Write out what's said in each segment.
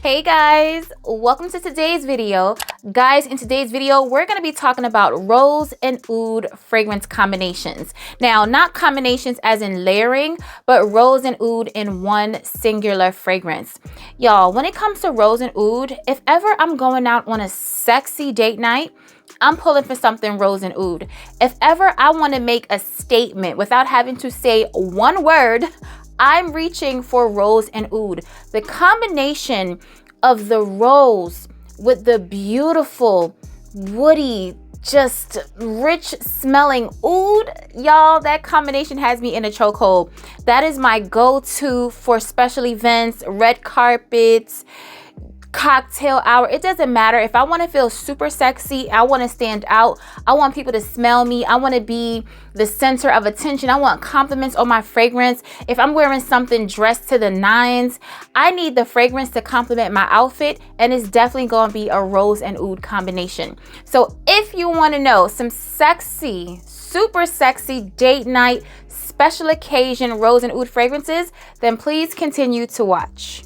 Hey guys, welcome to today's video. Guys, in today's video, we're going to be talking about rose and oud fragrance combinations. Now, not combinations as in layering, but rose and oud in one singular fragrance. Y'all, when it comes to rose and oud, if ever I'm going out on a sexy date night, I'm pulling for something rose and oud. If ever I want to make a statement without having to say one word, I'm reaching for rose and oud. The combination of the rose with the beautiful, woody, just rich smelling oud, y'all, that combination has me in a chokehold. That is my go-to for special events, red carpets, cocktail hour. It doesn't matter. If I want to feel super sexy, I want to stand out, I want people to smell me, I want to be the center of attention, I want compliments on my fragrance. If I'm wearing something dressed to the nines, I need the fragrance to complement my outfit, and it's definitely going to be a rose and oud combination. So if you want to know some sexy, super sexy date night, special occasion rose and oud fragrances, then please continue to watch.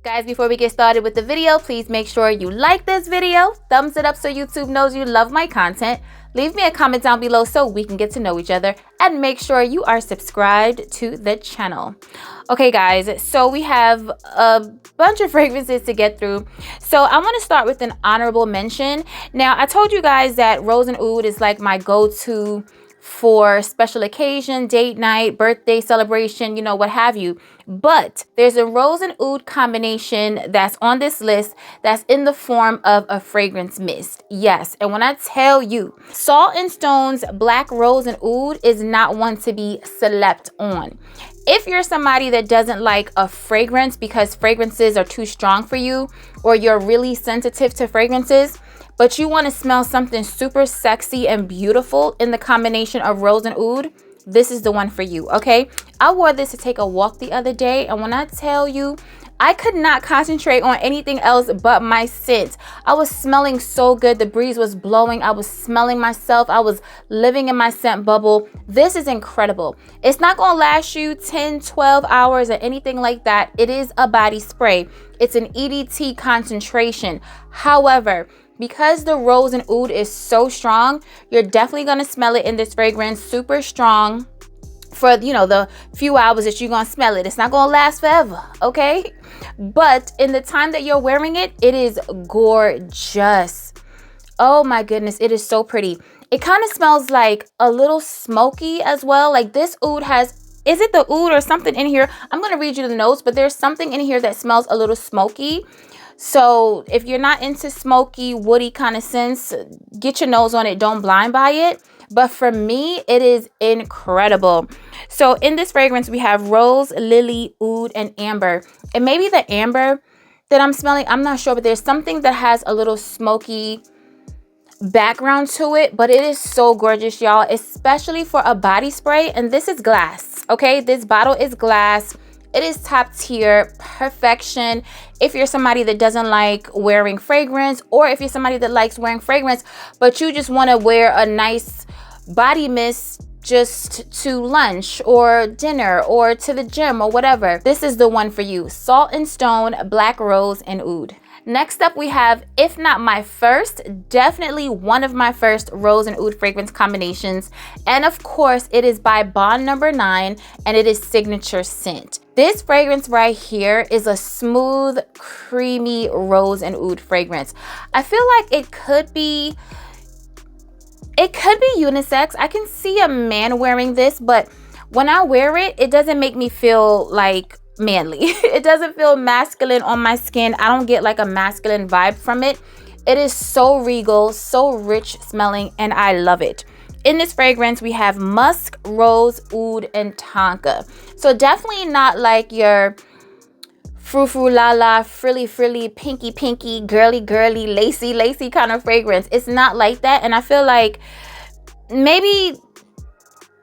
Guys, before we get started with the video, please make sure you like this video, thumbs it up so YouTube knows you love my content, leave me a comment down below so we can get to know each other, and make sure you are subscribed to the channel. Okay guys, so we have a bunch of fragrances to get through. So I want to start with an honorable mention. Now, I told you guys that rose and oud is like my go-to for special occasion, date night, birthday celebration, you know, what have you. But there's a rose and oud combination that's on this list that's in the form of a fragrance mist. Yes, and when I tell you, Salt and Stone's Black Rose and Oud is not one to be slept on. If you're somebody that doesn't like a fragrance because fragrances are too strong for you, or you're really sensitive to fragrances, but you want to smell something super sexy and beautiful in the combination of rose and oud, this is the one for you, okay? I wore this to take a walk the other day, and when I tell you, I could not concentrate on anything else but my scent. I was smelling so good. The breeze was blowing. I was smelling myself. I was living in my scent bubble. This is incredible. It's not going to last you 10, 12 hours or anything like that. It is a body spray. It's an EDT concentration. However, because the rose and oud is so strong, you're definitely going to smell it in this fragrance super strong for, you know, the few hours that you're going to smell it. It's not going to last forever, okay? But in the time that you're wearing it, it is gorgeous. Oh my goodness, it is so pretty. It kind of smells like a little smoky as well. Like this oud has, is it the oud or something in here? I'm going to read you the notes, but there's something in here that smells a little smoky. So if you're not into smoky, woody kind of scents, get your nose on it. Don't blind buy it. But for me, it is incredible. So in this fragrance, we have rose, lily, oud, and amber. And maybe the amber that I'm smelling, I'm not sure, but there's something that has a little smoky background to it. But it is so gorgeous, y'all, especially for a body spray. And this is glass, okay? This bottle is glass. It is top tier, perfection. If you're somebody that doesn't like wearing fragrance, or if you're somebody that likes wearing fragrance, but you just want to wear a nice body mist just to lunch or dinner or to the gym or whatever, this is the one for you. Salt and Stone, Black Rose and Oud. Next up, we have, if not my first, definitely one of my first rose and oud fragrance combinations. And of course, it is by Bond Number 9, and it is Signature Scent. This fragrance right here is a smooth, creamy rose and oud fragrance. I feel like it could be unisex. I can see a man wearing this, but when I wear it, it doesn't make me feel like manly. It doesn't feel masculine on my skin. I don't get like a masculine vibe from it. It is so regal, so rich smelling, and I love it. In this fragrance, we have musk, rose, oud, and tonka. So definitely not like your frou-frou la-la, frilly, pinky, girly, lacy kind of fragrance. It's not like that. And I feel like maybe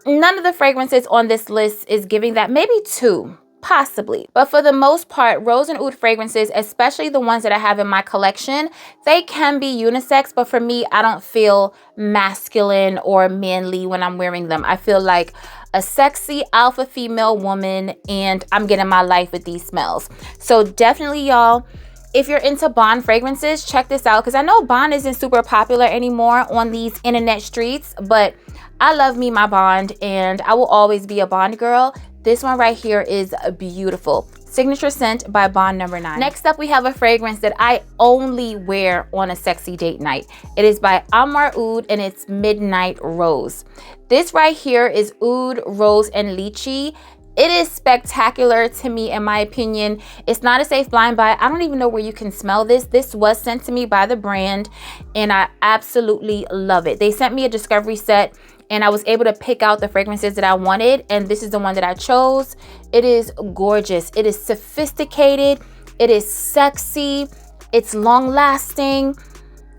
none of the fragrances on this list is giving that. Maybe two, possibly. But for the most part, rose and oud fragrances, especially the ones that I have in my collection, they can be unisex. But for me, I don't feel masculine or manly when I'm wearing them. I feel like a sexy alpha female woman, and I'm getting my life with these smells. So definitely, y'all, If you're into Bond fragrances, check this out, because I know Bond isn't super popular anymore on these internet streets, but I love me my Bond, and I will always be a Bond girl. This one right here is beautiful. Signature Scent by Bond No. 9. Next up, we have a fragrance that I only wear on a sexy date night. It is by Amour Oud, and it's Midnight Rose. This right here is oud, rose, and lychee. It is spectacular to me, in my opinion. It's not a safe blind buy. I don't even know where you can smell this. This was sent to me by the brand, and I absolutely love it. They sent me a discovery set, and I was able to pick out the fragrances that I wanted, and this is the one that I chose. It is gorgeous. It is sophisticated. It is sexy. It's long lasting.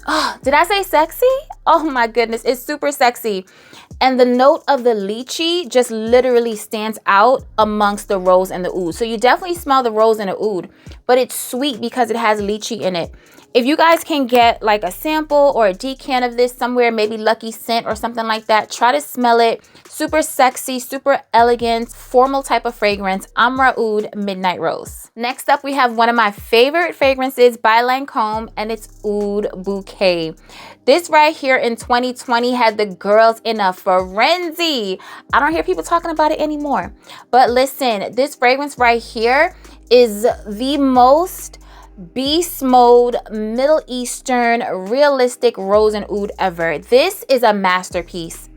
Oh, did I say sexy? Oh my goodness, it's super sexy. And the note of the lychee just literally stands out amongst the rose and the oud. So you definitely smell the rose and the oud, but it's sweet because it has lychee in it. If you guys can get like a sample or a decant of this somewhere, maybe Lucky Scent or something like that, try to smell it. Super sexy, super elegant, formal type of fragrance, Amour Oud Midnight Rose. Next up, we have one of my favorite fragrances by Lancome, and it's Oud Bouquet. This right here in 2020 had the girls in a frenzy. I don't hear people talking about it anymore. But listen, this fragrance right here is the most beast mode, Middle Eastern, realistic rose and oud ever. This is a masterpiece.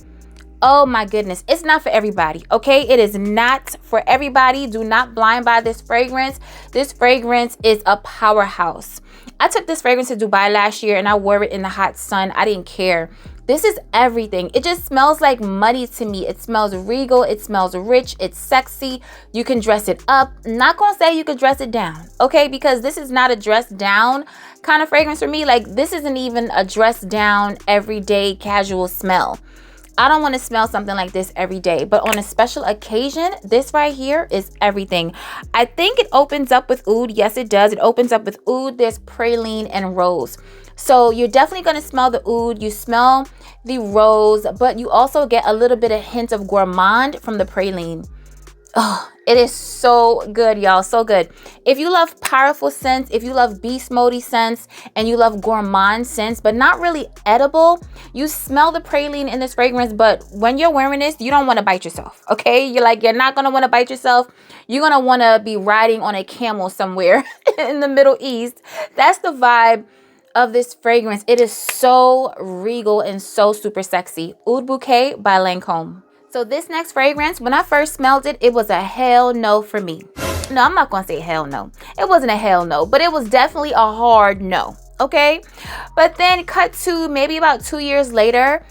Oh my goodness, it's not for everybody, okay? It is not for everybody. Do not blind buy this fragrance. This fragrance is a powerhouse. I took this fragrance to Dubai last year and I wore it in the hot sun. I didn't care. This is everything. It just smells like money to me. It smells regal. It smells rich. It's sexy. You can dress it up. Not gonna say you can dress it down, okay? Because this is not a dress down kind of fragrance for me. Like, this isn't even a dress down, everyday, casual smell. I don't want to smell something like this every day, but on a special occasion, this right here is everything. I think it opens up with oud. Yes, it does. It opens up with oud. There's praline and rose. So you're definitely going to smell the oud. You smell the rose, but you also get a little bit of hint of gourmand from the praline. Oh, it is so good, y'all. So good. If you love powerful scents, if you love beast mode scents, and you love gourmand scents, but not really edible, you smell the praline in this fragrance, but when you're wearing this, you don't want to bite yourself, okay? You're not going to want to bite yourself. You're going to want to be riding on a camel somewhere in the Middle East. That's the vibe of this fragrance. It is so regal and so super sexy. Oud Bouquet by Lancome. So this next fragrance, when I first smelled it, it was a hell no for me. No, I'm not gonna say hell no. It wasn't a hell no, but it was definitely a hard no, okay? But then cut to maybe about 2 years later,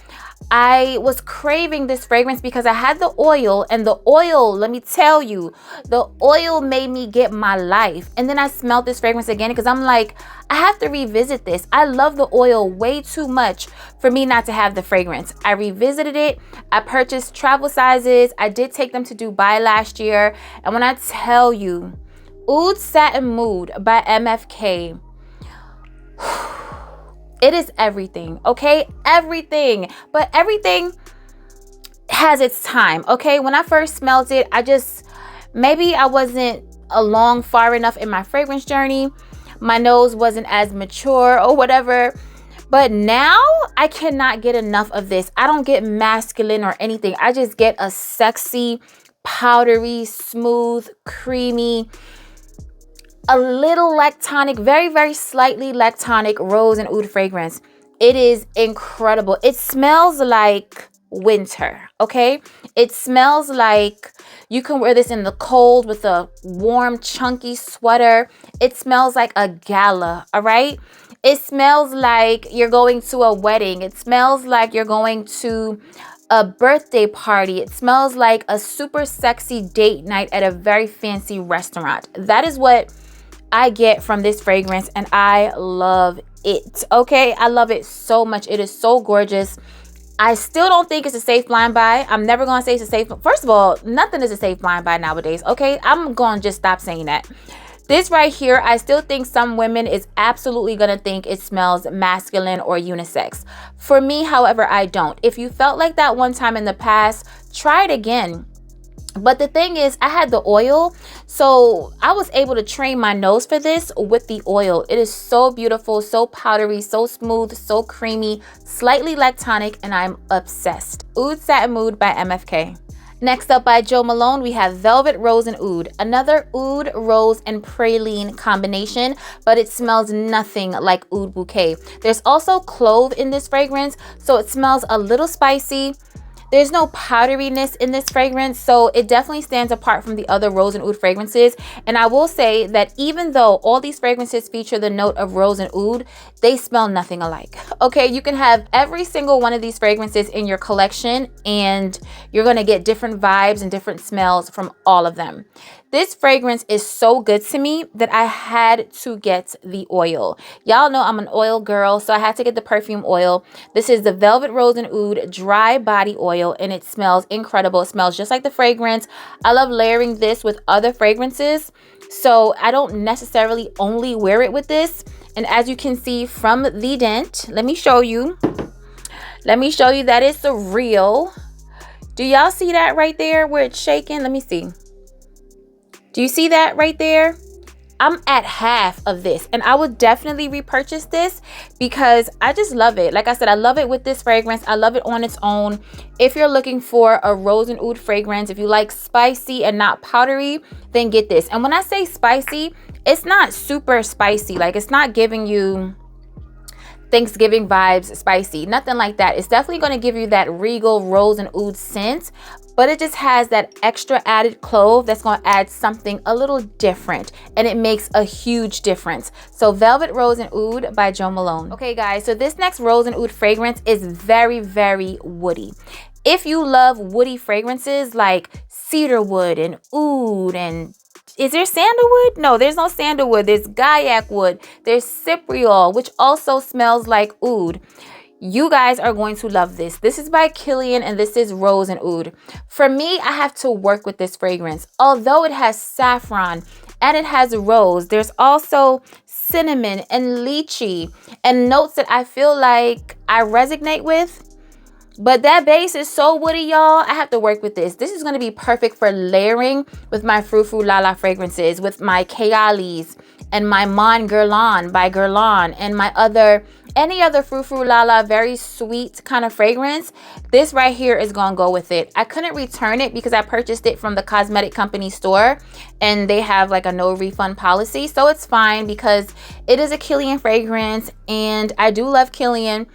I was craving this fragrance because I had the oil, and the oil, let me tell you, the oil made me get my life. And then I smelled this fragrance again because I'm like, I have to revisit this. I love the oil way too much for me not to have the fragrance. I revisited it. I purchased travel sizes. I did take them to Dubai last year. And when I tell you, Oud Satin Mood by MFK, it is everything, okay? Everything. But everything has its time, okay? When I first smelled it, maybe I wasn't along far enough in my fragrance journey. My nose wasn't as mature or whatever. But now I cannot get enough of this. I don't get masculine or anything. I just get a sexy, powdery, smooth, creamy, a little lactonic, very, very slightly lactonic rose and oud fragrance. It is incredible. It smells like winter, okay? It smells like you can wear this in the cold with a warm, chunky sweater. It smells like a gala, all right? It smells like you're going to a wedding. It smells like you're going to a birthday party. It smells like a super sexy date night at a very fancy restaurant. That is what I get from this fragrance, and I love it, okay? I love it so much. It is so gorgeous. I still don't think it's a safe blind buy. I'm never going to say it's a safe. First of all, nothing is a safe blind buy nowadays, okay? I'm going to just stop saying that. This right here, I still think some women is absolutely going to think it smells masculine or unisex. For me, however, I don't. If you felt like that one time in the past, try it again. But the thing is, I had the oil, so I was able to train my nose for this with the oil. It is so beautiful, so powdery, so smooth, so creamy, slightly lactonic, and I'm obsessed. Oud Satin Mood by MFK. Next up by Jo Malone, we have Velvet Rose and Oud. Another oud, rose, and praline combination, but it smells nothing like Oud Bouquet. There's also clove in this fragrance, so it smells a little spicy. There's no powderiness in this fragrance, so it definitely stands apart from the other rose and oud fragrances. And I will say that even though all these fragrances feature the note of rose and oud, they smell nothing alike. Okay, you can have every single one of these fragrances in your collection and you're gonna get different vibes and different smells from all of them. This fragrance is so good to me that I had to get the oil. Y'all know I'm an oil girl, so I had to get the perfume oil. This is the Velvet Rose and Oud Dry Body Oil, and it smells incredible. It smells just like the fragrance. I love layering this with other fragrances, so I don't necessarily only wear it with this. And as you can see from the dent, let me show you. Let me show you that it's a real. Do y'all see that right there where it's shaking? Let me see. Do you see that right there? I'm at half of this, and I would definitely repurchase this because I just love it. Like I said, I love it with this fragrance. I love it on its own. If you're looking for a rose and oud fragrance, if you like spicy and not powdery, then get this. And when I say spicy, it's not super spicy. Like, it's not giving you Thanksgiving vibes spicy, nothing like that. It's definitely going to give you that regal rose and oud scent, but it just has that extra added clove that's going to add something a little different, and it makes a huge difference. So Velvet Rose and Oud by Jo Malone. Okay guys, so this next rose and oud fragrance is very, very woody. If you love woody fragrances like cedarwood and oud and is there sandalwood? No, there's no sandalwood. There's gaiac wood. There's cypriol, which also smells like oud. You guys are going to love this. This is by Kilian, and this is Rose and Oud. For me, I have to work with this fragrance. Although it has saffron and it has rose, there's also cinnamon and lychee and notes that I feel like I resonate with. But that base is so woody, y'all. I have to work with this. This is going to be perfect for layering with my Frou Frou Lala fragrances, with my Kayali's and my Mon Guerlain by Guerlain, and my any other Frou Frou Lala very sweet kind of fragrance. This right here is going to go with it. I couldn't return it because I purchased it from the cosmetic company store, and they have like a no refund policy. So it's fine because it is a Kilian fragrance, and I do love Kilian.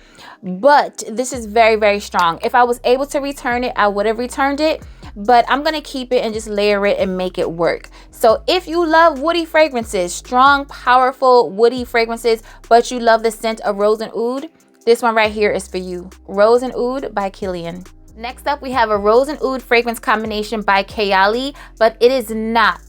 But this is very, very strong. If I was able to return it, I would have returned it, but I'm gonna keep it and just layer it and make it work. So if you love woody fragrances, strong, powerful woody fragrances, but you love the scent of rose and oud, this one right here is for you. Rose and Oud by Kilian. Next up, we have a rose and oud fragrance combination by Kayali, but it is not,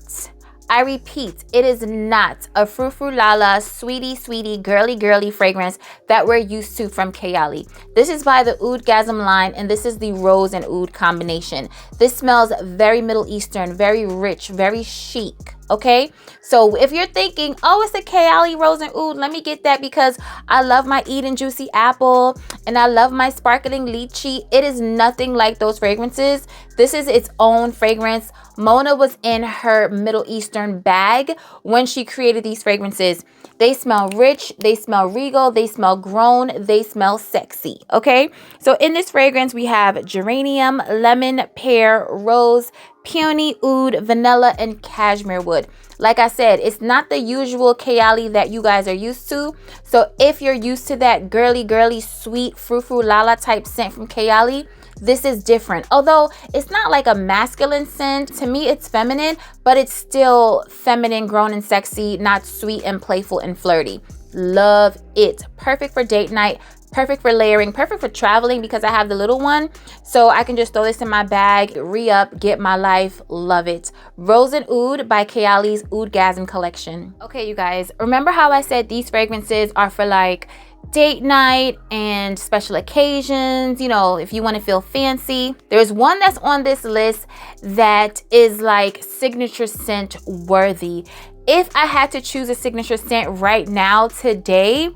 I repeat, it is not a Frou Frou Lala sweetie, sweetie, girly, girly fragrance that we're used to from Kayali. This is by the Oudgasm line, and this is the rose and oud combination. This smells very Middle Eastern, very rich, very chic. Okay, so if you're thinking, oh, it's a Kayali rose and oud, let me get that because I love my Eden Juicy Apple and I love my Sparkling Lychee. It is nothing like those fragrances. This is its own fragrance. Mona was in her Middle Eastern bag when she created these fragrances. They smell rich, they smell regal, they smell grown, they smell sexy. Okay, so in this fragrance we have geranium, lemon, pear, rose, peony, oud, vanilla, and cashmere wood. Like I said, it's not the usual Kayali that you guys are used to. So if you're used to that girly, girly, sweet, Frou Frou Lala type scent from Kayali, this is different. Although it's not like a masculine scent. To me, it's feminine, but it's still feminine, grown and sexy, not sweet and playful and flirty. Love it. Perfect for date night. Perfect for layering, perfect for traveling because I have the little one. So I can just throw this in my bag, re-up, get my life, love it. Rose and Oud by Kayali's Oudgasm collection. Okay, you guys, remember how I said these fragrances are for like date night and special occasions, you know, if you want to feel fancy. There's one that's on this list that is like signature scent worthy. If I had to choose a signature scent right now, today,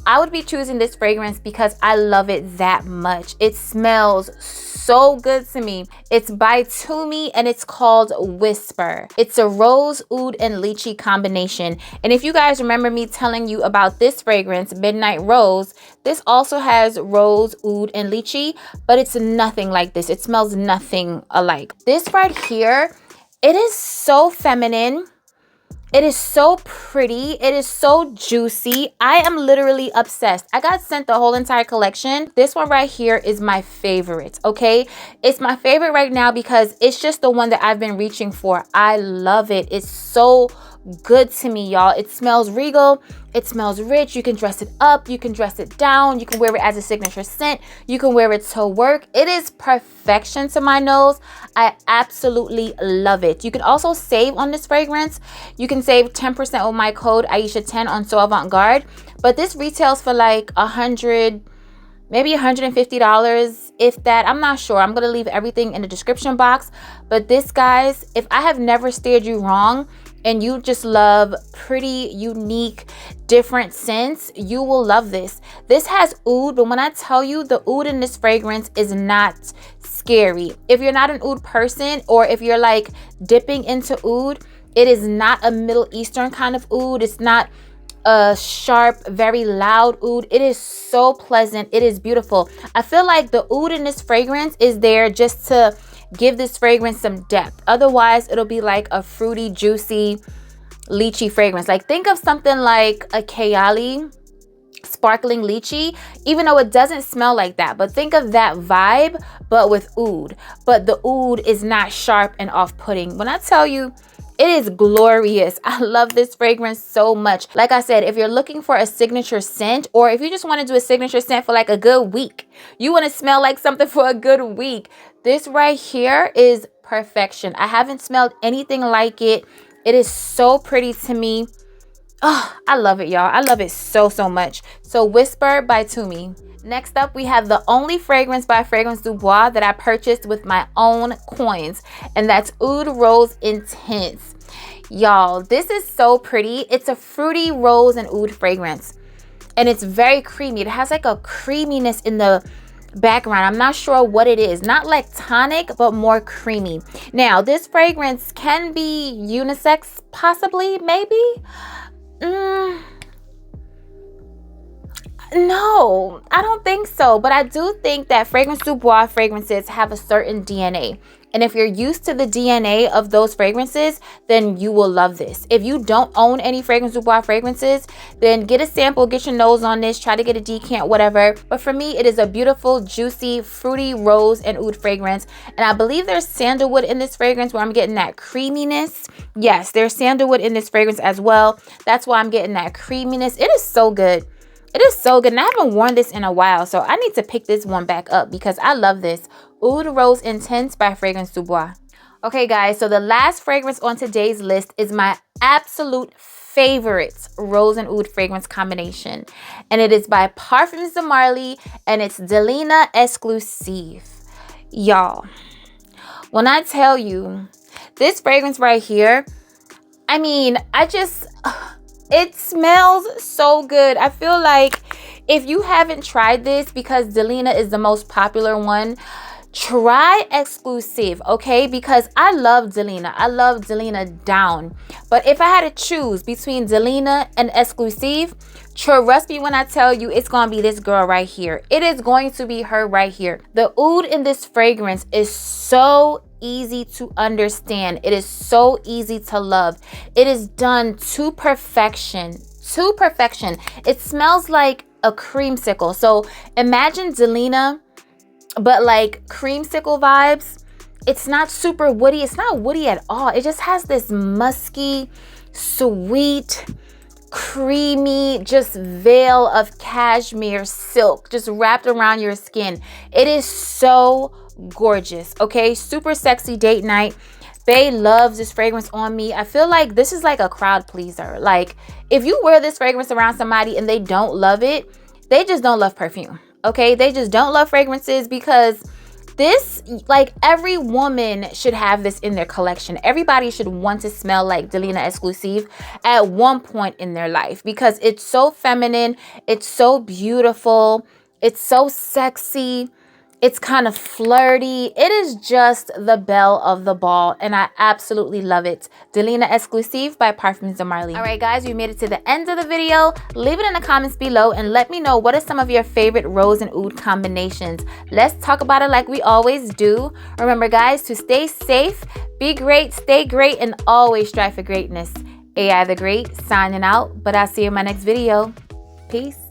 I would be choosing this fragrance because I love it that much. It smells so good to me. It's by Perfume and it's called Whisper. It's a rose, oud, and lychee combination. And if you guys remember me telling you about this fragrance, Midnight Rose, this also has rose, oud, and lychee, but it's nothing like this. It smells nothing alike. This right here, it is so feminine. It is so pretty. It is so juicy. I am literally obsessed. I got sent the whole entire collection. This one right here is my favorite, okay? It's my favorite right now because it's just the one that I've been reaching for. I love it. It's so good to me, y'all. It smells regal. It smells rich. You can dress it up. You can dress it down. You can wear it as a signature scent. You can wear it to work. It is perfection to my nose. I absolutely love it. You can also save on this fragrance. You can save 10% with my code Aisha10 on So Avant Garde. But this retails for like $100, maybe $150, if that. I'm not sure. I'm going to leave everything in the description box. But this, guys, if I have never steered you wrong, and you just love pretty, unique, different scents, you will love this. This has oud, but when I tell you, the oud in this fragrance is not scary. If you're not an oud person, or if you're like dipping into oud, it is not a Middle Eastern kind of oud. It's not a sharp, very loud oud. It is so pleasant. It is beautiful. I feel like the oud in this fragrance is there just to give this fragrance some depth. Otherwise, it'll be like a fruity, juicy, lychee fragrance. Like, think of something like a Kayali sparkling lychee, even though it doesn't smell like that. But think of that vibe, but with oud. But the oud is not sharp and off-putting. When I tell you, it is glorious. I love this fragrance so much. Like I said, if you're looking for a signature scent, or if you just want to do a signature scent for like a good week, you want to smell like something for a good week, this right here is perfection. I haven't smelled anything like it. It is so pretty to me. Oh, I love it, y'all. I love it so, so much. So Whisper by Perfume. Next up, we have the only fragrance by Fragrance Du Bois that I purchased with my own coins, and that's Oud Rose Intense. Y'all, this is so pretty. It's a fruity rose and oud fragrance, and it's very creamy. It has like a creaminess in the background. I'm not sure what it is. Not like tonic, but more creamy. Now, this fragrance can be unisex, possibly, maybe. No, I don't think so. But I do think that Fragrance Du Bois fragrances have a certain DNA. And if you're used to the DNA of those fragrances, then you will love this. If you don't own any Fragrance Du Bois fragrances, then get a sample, get your nose on this, try to get a decant, whatever. But for me, it is a beautiful, juicy, fruity rose and oud fragrance. And I believe there's sandalwood in this fragrance where I'm getting that creaminess. Yes, there's sandalwood in this fragrance as well. That's why I'm getting that creaminess. It is so good. It is so good, and I haven't worn this in a while, so I need to pick this one back up because I love this. Oud Rose Intense by Fragrance Du Bois. Okay, guys, so the last fragrance on today's list is my absolute favorite rose and oud fragrance combination, and it is by Parfums de Marly, and it's Delina Exclusive. Y'all, when I tell you, this fragrance right here, I mean, it smells so good. I feel like if you haven't tried this, because Delina is the most popular one, try Exclusive, okay? Because I love Delina. I love Delina down. But if I had to choose between Delina and Exclusive, trust me when I tell you, it's going to be this girl right here. It is going to be her right here. The oud in this fragrance is so easy to understand. It is so easy to love. It is done to perfection. To perfection. It smells like a creamsicle. So imagine Delina, but like creamsicle vibes. It's not super woody. It's not woody at all. It just has this musky, sweet, creamy, just veil of cashmere silk just wrapped around your skin. It is so gorgeous. Okay, super sexy date night. Bae loves this fragrance on me. I feel like this is like a crowd pleaser. Like, if you wear this fragrance around somebody and they don't love it, they just don't love perfume. Okay, they just don't love fragrances, because This, like, every woman should have this in their collection. Everybody should want to smell like Delina Exclusive at one point in their life because it's so feminine, it's so beautiful, it's so sexy, it's kind of flirty. It is just the belle of the ball, and I absolutely love it. Delina Exclusive by Parfums de Marly. All right, guys, we made it to the end of the video. Leave it in the comments below and let me know what are some of your favorite rose and oud combinations. Let's talk about it like we always do. Remember, guys, to stay safe, be great, stay great, and always strive for greatness. AI the Great signing out, but I'll see you in my next video. Peace.